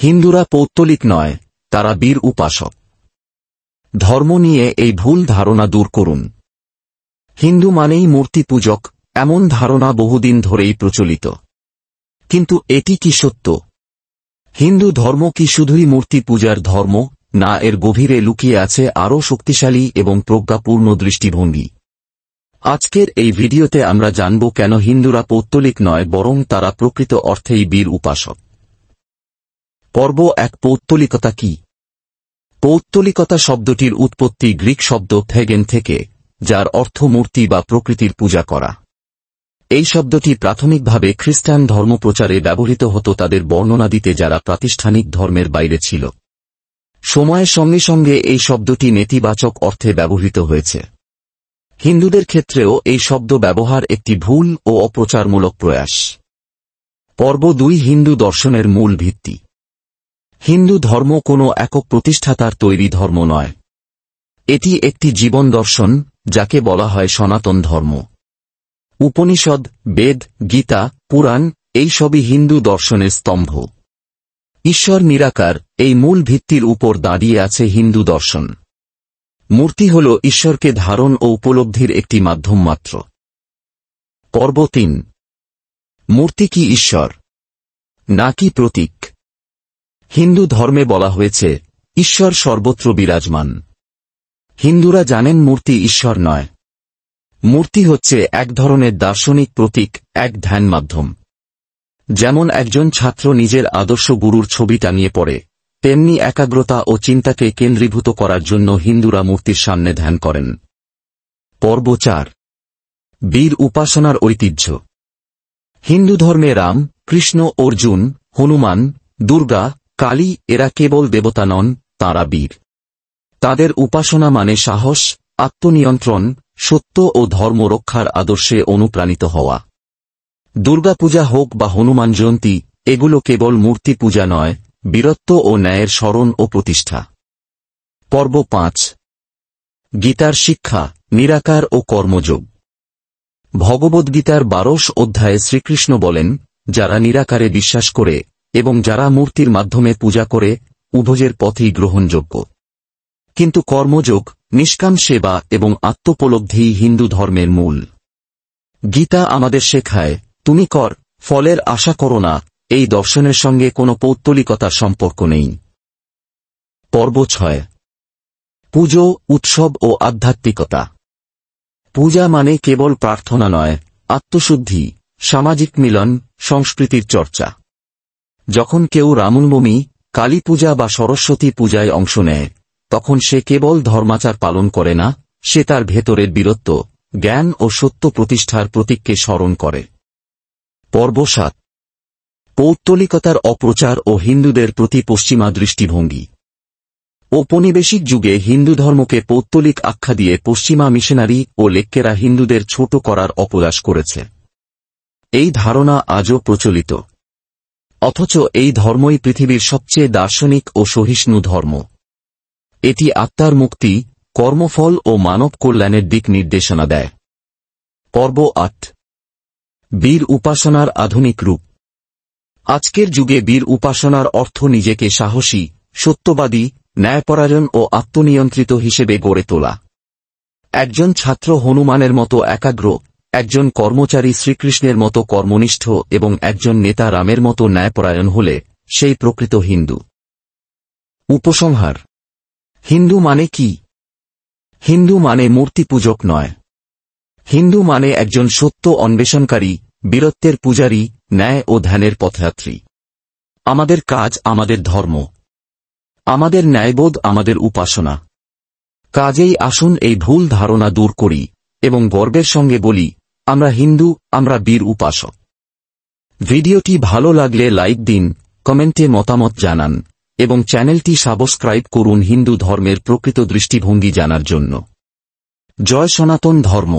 হিন্দুরা পৌত্তলিক নয়, তারা বীর উপাসক। ধর্ম নিয়ে এই ভুল ধারণা দূর করুন। হিন্দু মানেই মূর্তি পূজক, এমন ধারণা বহুদিন ধরেই প্রচলিত। কিন্তু এটি কি সত্য? হিন্দু ধর্ম কি শুধুই মূর্তি পূজার ধর্ম, না এর গভীরে লুকিয়ে আছে আরও শক্তিশালী এবং প্রজ্ঞাপূর্ণ দৃষ্টিভঙ্গি? আজকের এই ভিডিওতে আমরা জানব কেন হিন্দুরা পৌত্তলিক নয় বরং তারা প্রকৃত অর্থেই বীর উপাসক। পর্ব 1। পৌত্তলিকতা কি? পৌত্তলিকতা শব্দটির উৎপত্তি গ্রিক শব্দ থেগেন থেকে, যার অর্থ মূর্তি বা প্রকৃতির পূজা করা। এই শব্দটি প্রাথমিকভাবে খ্রিস্টান ধর্মপ্রচারে ব্যবহৃত হতো তাদের বর্ণনা দিতে যারা প্রাতিষ্ঠানিক ধর্মের বাইরে ছিল। সময়ের সঙ্গে সঙ্গে এই শব্দটি নেতিবাচক অর্থে ব্যবহৃত হয়েছে। হিন্দুদের ক্ষেত্রেও এই শব্দ ব্যবহার একটি ভুল ও অপ্রচারমূলক প্রয়াস। পর্ব 2। হিন্দু দর্শনের মূল ভিত্তি। হিন্দু ধর্ম কোনো একক প্রতিষ্ঠাতার তৈরি ধর্ম নয়। এটি একটি জীবন দর্শন, যাকে বলা হয় সনাতন ধর্ম। উপনিষদ, বেদ, গীতা, পুরাণ এই সবই হিন্দু দর্শনের স্তম্ভ। ঈশ্বর নিরাকার, এই মূল ভিত্তির উপর দাঁড়িয়ে আছে হিন্দু দর্শন। মূর্তি হল ঈশ্বরকে ধারণ ও উপলব্ধির একটি মাধ্যম মাত্র। পর্ব 3। মূর্তি কি ঈশ্বর, নাকি প্রতীক? হিন্দু ধর্মে বলা হয়েছে, ঈশ্বর সর্বত্র বিরাজমান। হিন্দুরা জানেন মূর্তি ঈশ্বর নয়। মূর্তি হচ্ছে এক ধরনের দার্শনিক প্রতীক, এক ধ্যান মাধ্যম। যেমন একজন ছাত্র নিজের আদর্শ গুরুর ছবি টাঙিয়ে পড়ে, তেমনি একাগ্রতা ও চিন্তাকে কেন্দ্রীভূত করার জন্য হিন্দুরা মূর্তির সামনে ধ্যান করেন। পর্ব 4। বীর উপাসনার ঐতিহ্য। হিন্দু ধর্মে রাম, কৃষ্ণ, অর্জুন, হনুমান, দুর্গা, কালী এরা কেবল দেবতা নন, তাঁরা বীর। তাদের উপাসনা মানে সাহস, আত্মনিয়ন্ত্রণ, সত্য ও ধর্ম রক্ষার আদর্শে অনুপ্রাণিত হওয়া। দুর্গাপূজা হোক বা হনুমান জয়ন্তী, এগুলো কেবল মূর্তি পূজা নয়, বীরত্ব ও ন্যায়ের স্মরণ ও প্রতিষ্ঠা। পর্ব 5। গীতার শিক্ষা, নিরাকার ও কর্মযোগ। ভগবদ্গীতার 12 অধ্যায়ে শ্রীকৃষ্ণ বলেন, যারা নিরাকারে বিশ্বাস করে এবং যারা মূর্তির মাধ্যমে পূজা করে, উভয়ের পথই গ্রহণযোগ্য। কিন্তু কর্মযোগ, নিষ্কাম সেবা এবং আত্মোপলব্ধিই হিন্দু ধর্মের মূল। গীতা আমাদের শেখায়, তুমি কর, ফলের আশা করো না। এই দর্শনের সঙ্গে কোনো পৌত্তলিকতার সম্পর্ক নেই। পর্ব 6। পুজো, উৎসব ও আধ্যাত্মিকতা। পূজা মানে কেবল প্রার্থনা নয়, আত্মশুদ্ধি, সামাজিক মিলন, সংস্কৃতির চর্চা। যখন কেউ রামনবমী, কালী পূজা বা সরস্বতী পূজায় অংশ নেয়, তখন সে কেবল ধর্মাচার পালন করে না, সে তার ভেতরের বীরত্ব, জ্ঞান ও সত্য প্রতিষ্ঠার প্রতীককে স্মরণ করে। পর্ব 7। পৌত্তলিকতার অপ্রচার ও হিন্দুদের প্রতি পশ্চিমা দৃষ্টিভঙ্গি। ঔপনিবেশিক যুগে হিন্দু ধর্মকে পৌত্তলিক আখ্যা দিয়ে পশ্চিমা মিশনারি ও লেক্কেরা হিন্দুদের ছোট করার অপলাশ করেছে। এই ধারণা আজও প্রচলিত। অথচ এই ধর্মই পৃথিবীর সবচেয়ে দার্শনিক ও সহিষ্ণু ধর্ম। এটি আত্মার মুক্তি, কর্মফল ও মানব কল্যাণের দিক নির্দেশনা দেয়। পর্ব 8। বীর উপাসনার আধুনিক রূপ। আজকের যুগে বীর উপাসনার অর্থ নিজেকে সাহসী, সত্যবাদী, ন্যায়পরায়ণ ও আত্মনিয়ন্ত্রিত হিসেবে গড়ে তোলা। একজন ছাত্র হনুমানের মতো একাগ্র, একজন কর্মচারী শ্রীকৃষ্ণের মতো কর্মনিষ্ঠ এবং একজন নেতা রামের মতো ন্যায়পরায়ণ হলে সেই প্রকৃত হিন্দু। উপসংহার। হিন্দু মানে কি? হিন্দু মানে মূর্তি পূজক নয়। হিন্দু মানে একজন সত্য অন্বেষণকারী, বীরত্বের পূজারী, ন্যায় ও ধ্যানের পথযাত্রী। আমাদের কাজ আমাদের ধর্ম, আমাদের ন্যায়বোধ আমাদের উপাসনা। কাজেই আসুন এই ভুল ধারণা দূর করি এবং গর্বের সঙ্গে বলি, আমরা হিন্দু, আমরা বীর উপাসক। ভিডিওটি ভালো লাগলে লাইক দিন, কমেন্টে মতামত জানান এবং চ্যানেলটি সাবস্ক্রাইব করুন হিন্দু ধর্মের প্রকৃত দৃষ্টিভঙ্গি জানার জন্য। জয় সনাতন ধর্ম।